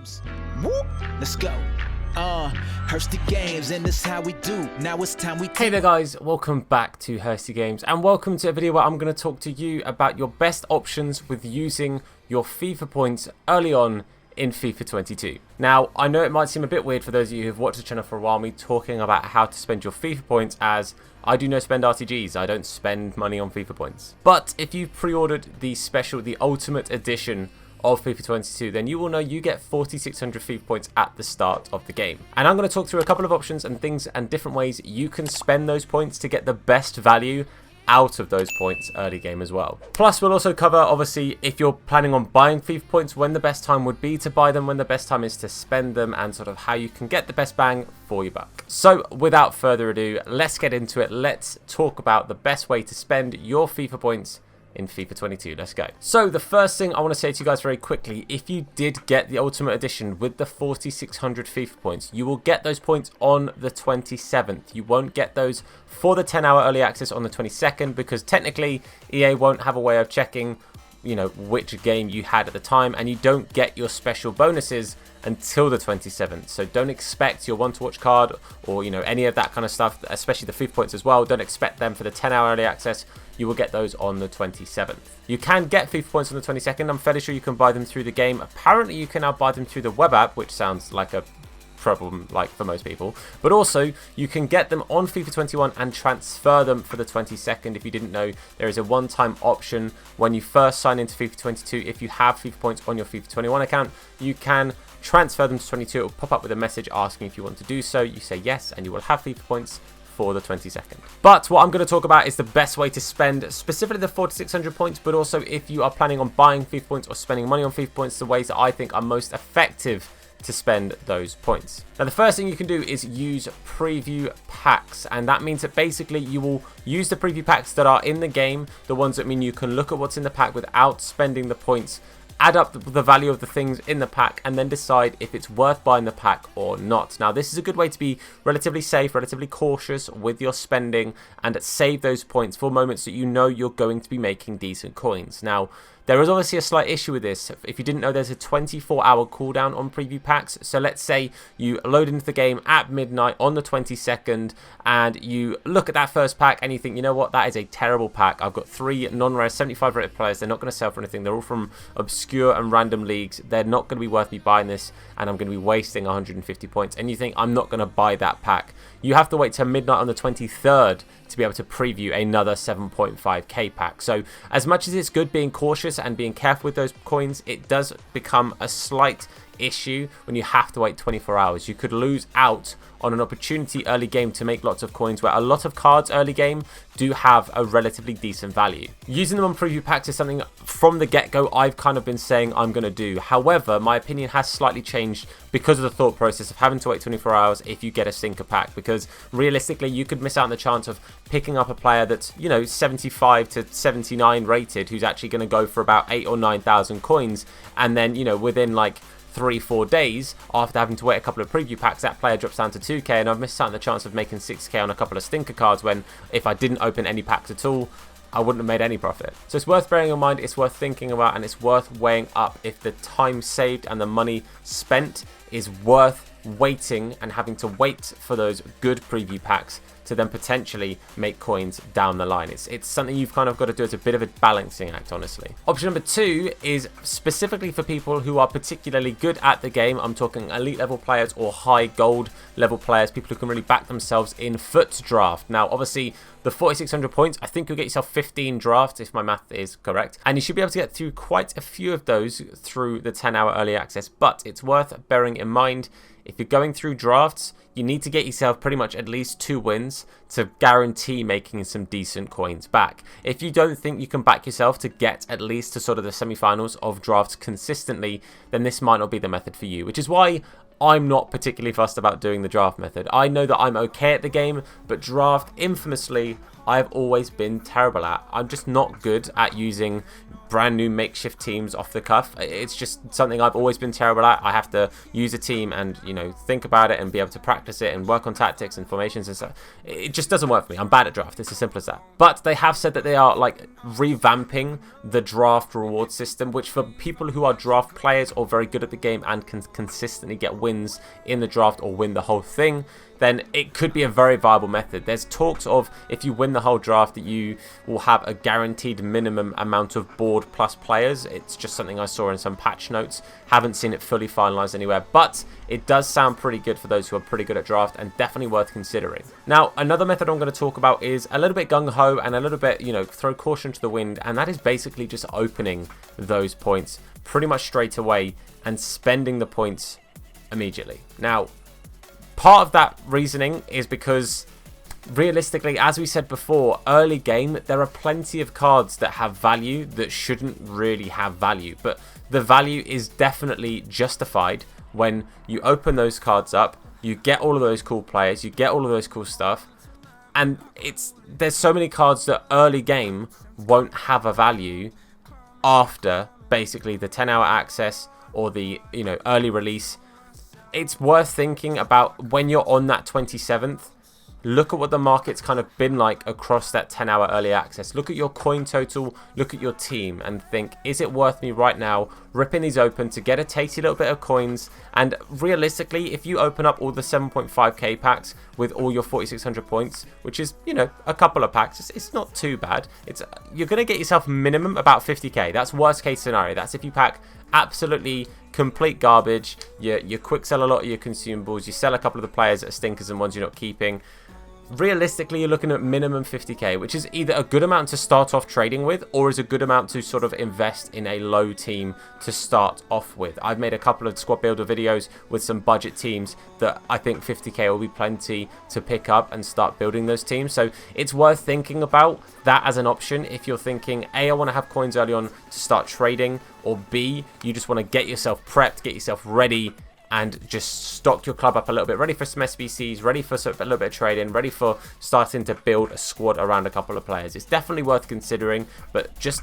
games. Whoop, let's go. Hursty Games, and this how we do. Now it's time we. Hey there guys, welcome back to Hursty Games, and welcome to a video where I'm going to talk to you about your best options with using your FIFA points early on in FIFA 22. Now, I know it might seem a bit weird for those of you who've watched the channel for a while, me talking about how to spend your FIFA points, as I do no spend RTGs, I don't spend money on FIFA points. But if you've pre-ordered the Ultimate Edition of FIFA 22, then you will know you get 4,600 FIFA points at the start of the game. And I'm going to talk through a couple of options and things and different ways you can spend those points to get the best value out of those points early game as well. Plus, we'll also cover, obviously, if you're planning on buying FIFA points, when the best time would be to buy them, when the best time is to spend them, and sort of how you can get the best bang for your buck. So, without further ado, let's get into it. Let's talk about the best way to spend your FIFA points in FIFA 22. Let's go. So the first thing I want to say to you guys very quickly, if you did get the Ultimate Edition with the 4,600 FIFA points, you will get those points on the 27th. You won't get those for the 10-hour early access on the 22nd, because technically EA won't have a way of checking, you know, which game you had at the time, and you don't get your special bonuses until the 27th. So don't expect your one-to-watch card or, you know, any of that kind of stuff, especially the FIFA points as well. Don't expect them for the 10-hour early access. You will get those on the 27th. You can get FIFA points on the 22nd. I'm fairly sure you can buy them through the game. Apparently you can now buy them through the web app, which sounds like a problem like for most people, but also you can get them on FIFA 21 and transfer them for the 22nd. If you didn't know, there is a one-time option when you first sign into FIFA 22. If you have FIFA points on your FIFA 21 account, you can transfer them to 22. It will pop up with a message asking if you want to do so. You say yes, and you will have FIFA points for the 22nd. But what I'm going to talk about is the best way to spend specifically the 4,600 points, but also if you are planning on buying FIFA points or spending money on FIFA points, the ways that I think are most effective to spend those points. Now, the first thing you can do is use preview packs, and that means that basically you will use the preview packs that are in the game, the ones that mean you can look at what's in the pack without spending the points, add up the value of the things in the pack, and then decide if it's worth buying the pack or not. Now, this is a good way to be relatively safe, relatively cautious with your spending, and save those points for moments that you know you're going to be making decent coins. Now, there is obviously a slight issue with this. If you didn't know, there's a 24-hour cooldown on preview packs. So let's say you load into the game at midnight on the 22nd, and you look at that first pack and you think, you know what, that is a terrible pack. I've got 3 non-rare 75 rated players. They're not going to sell for anything. They're all from obscure and random leagues. They're not going to be worth me buying this, and I'm going to be wasting 150 points. And you think, I'm not going to buy that pack. You have to wait till midnight on the 23rd to be able to preview another 7.5k pack. So as much as it's good being cautious and being careful with those coins, it does become a slight issue when you have to wait 24 hours. You could lose out on an opportunity early game to make lots of coins, where a lot of cards early game do have a relatively decent value. Using them on preview packs is something from the get-go I've kind of been saying I'm going to do. However, my opinion has slightly changed because of the thought process of having to wait 24 hours if you get a stinker pack, because realistically you could miss out on the chance of picking up a player that's, you know, 75 to 79 rated, who's actually going to go for about 8 or 9,000 coins, and then, you know, within like 3-4 days after having to wait a couple of preview packs, that player drops down to 2k, and I've missed out on the chance of making 6k on a couple of stinker cards, when if I didn't open any packs at all, I wouldn't have made any profit. So it's worth bearing in mind, it's worth thinking about, and it's worth weighing up if the time saved and the money spent is worth waiting and having to wait for those good preview packs to then potentially make coins down the line. It's something you've kind of got to do as a bit of a balancing act, honestly. Option number 2 is specifically for people who are particularly good at the game. I'm talking elite level players or high gold level players, people who can really back themselves in FUT draft. Now, obviously, the 4,600 points, I think you'll get yourself 15 drafts if my math is correct, and you should be able to get through quite a few of those through the 10-hour early access. But it's worth bearing in mind, if you're going through drafts, you need to get yourself pretty much at least 2 wins to guarantee making some decent coins back. If you don't think you can back yourself to get at least to sort of the semi-finals of drafts consistently, then this might not be the method for you, which is why I'm not particularly fussed about doing the draft method. I know that I'm okay at the game, but draft infamously I've always been terrible at. I'm just not good at using brand new makeshift teams off the cuff. It's just something I've always been terrible at. I have to use a team and, you know, think about it and be able to practice it and work on tactics and formations and stuff. It just doesn't work for me. I'm bad at draft. It's as simple as that. But they have said that they are like revamping the draft reward system, which for people who are draft players or very good at the game and can consistently get wins in the draft or win the whole thing, then it could be a very viable method. There's talks of if you win the whole draft that you will have a guaranteed minimum amount of board plus players. It's just something I saw in some patch notes. Haven't seen it fully finalized anywhere, but it does sound pretty good for those who are pretty good at draft and definitely worth considering. Now, another method I'm going to talk about is a little bit gung-ho and a little bit, you know, throw caution to the wind, and that is basically just opening those points pretty much straight away and spending the points immediately. Now, part of that reasoning is because realistically, as we said before, early game, there are plenty of cards that have value that shouldn't really have value. But the value is definitely justified when you open those cards up, you get all of those cool players, you get all of those cool stuff. And there's so many cards that early game won't have a value after basically the 10-hour access or the, you know, early release. It's worth thinking about when you're on that 27th. Look at what the market's kind of been like across that 10-hour early access. Look at your coin total, look at your team and think, is it worth me right now ripping these open to get a tasty little bit of coins? And realistically, if you open up all the 7.5k packs with all your 4,600 points, which is, you know, a couple of packs, it's not too bad. You're going to get yourself minimum about 50k. That's worst case scenario. That's if you pack absolutely complete garbage, you quick sell a lot of your consumables, you sell a couple of the players that are stinkers and ones you're not keeping. Realistically, you're looking at minimum 50k, which is either a good amount to start off trading with or is a good amount to sort of invest in a low team to start off with. I've made a couple of squad builder videos with some budget teams that I think 50k will be plenty to pick up and start building those teams. So it's worth thinking about that as an option if you're thinking, A, I want to have coins early on to start trading, or B, you just want to get yourself prepped, get yourself ready and just stock your club up a little bit, ready for some SBCs, ready for a little bit of trading, ready for starting to build a squad around a couple of players. It's definitely worth considering, but just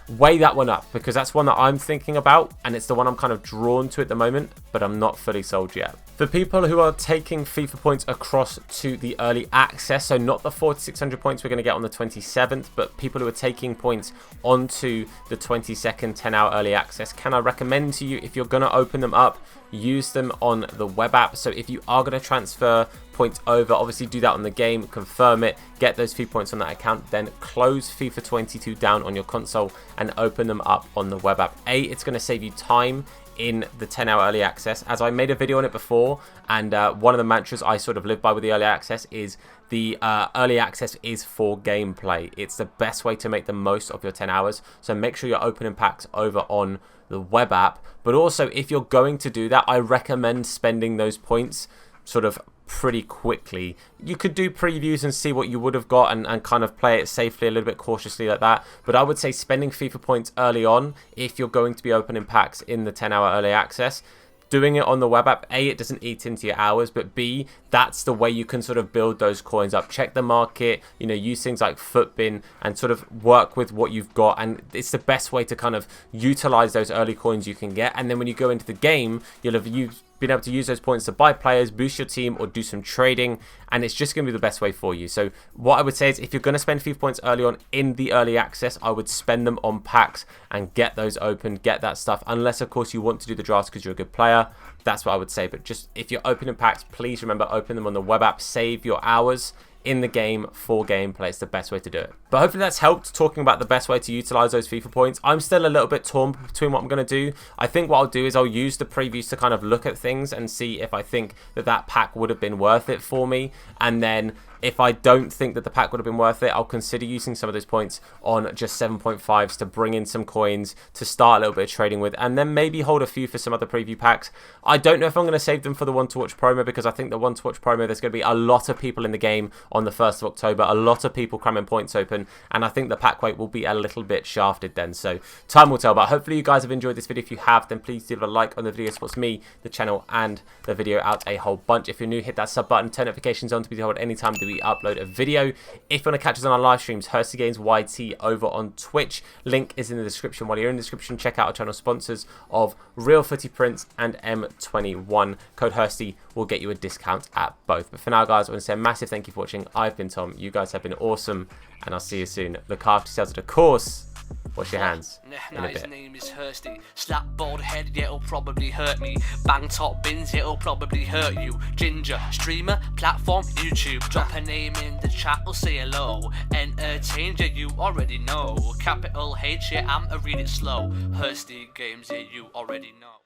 weigh that one up because that's one that I'm thinking about and it's the one I'm kind of drawn to at the moment, but I'm not fully sold yet. For people who are taking FIFA points across to the early access, so not the 4,600 points we're going to get on the 27th, but people who are taking points onto the 22nd 10-hour early access, can I recommend to you, if you're going to open them up, use them on the web app. So if you are going to transfer points over, obviously do that on the game, confirm it, get those few points on that account, then close FIFA 22 down on your console and open them up on the web app. It's going to save you time in the 10-hour early access, as I made a video on it before, and one of the mantras I sort of live by with the early access is the early access is for gameplay. It's the best way to make the most of your 10 hours, so make sure you're opening packs over on the web app. But also, if you're going to do that, I recommend spending those points sort of pretty quickly. You could do previews and see what you would have got and kind of play it safely, a little bit cautiously like that. But I would say spending FIFA points early on, if you're going to be opening packs in the 10-hour early access, doing it on the web app, A, it doesn't eat into your hours, but B, that's the way you can sort of build those coins up. Check the market, you know, use things like Footbin and sort of work with what you've got. And it's the best way to kind of utilize those early coins you can get. And then when you go into the game, you'll have been able to use those points to buy players, boost your team, or do some trading, and it's just going to be the best way for you. So what I would say is, if you're going to spend FIFA points early on in the early access, I would spend them on packs and get those open, get that stuff, unless of course you want to do the drafts because you're a good player. That's what I would say. But just if you're opening packs, please remember, open them on the web app, save your hours in the game for gameplay. It's the best way to do it. But hopefully that's helped talking about the best way to utilize those FIFA points. I'm still a little bit torn between what I'm going to do. I think what I'll do is I'll use the previews to kind of look at things and see if I think that that pack would have been worth it for me. And then if I don't think that the pack would have been worth it, I'll consider using some of those points on just 7.5s to bring in some coins to start a little bit of trading with, and then maybe hold a few for some other preview packs. I don't know if I'm going to save them for the One to Watch promo, because I think the One to Watch promo, there's going to be a lot of people in the game on the 1st of October. A lot of people cramming points open, and I think the pack weight will be a little bit shafted then. So time will tell, but hopefully you guys have enjoyed this video. If you have, then please leave a like on the video. It supports me, the channel, and the video out a whole bunch. If you're new, hit that sub button, turn notifications on to be told anytime that we upload a video. If you want to catch us on our live streams, Hursty Games YT over on Twitch. Link is in the description. While you're in the description, check out our channel sponsors of Real Footy Prints and M21. Code Hursty will get you a discount at both. But for now, guys, I want to say a massive thank you for watching. I've been Tom. You guys have been awesome, and I'll see you soon. Look after yourselves, and of course, wash your hands in a bit. His name is Hursty. Slap bald head, yeah, it'll probably hurt me. Bang top bins, it'll probably hurt you. Ginger, streamer, platform, YouTube. Drop a name in the chat, or say hello. Entertain, yeah, you already know. Capital H, yeah, I'm a read it slow. Hursty Games, yeah, you already know.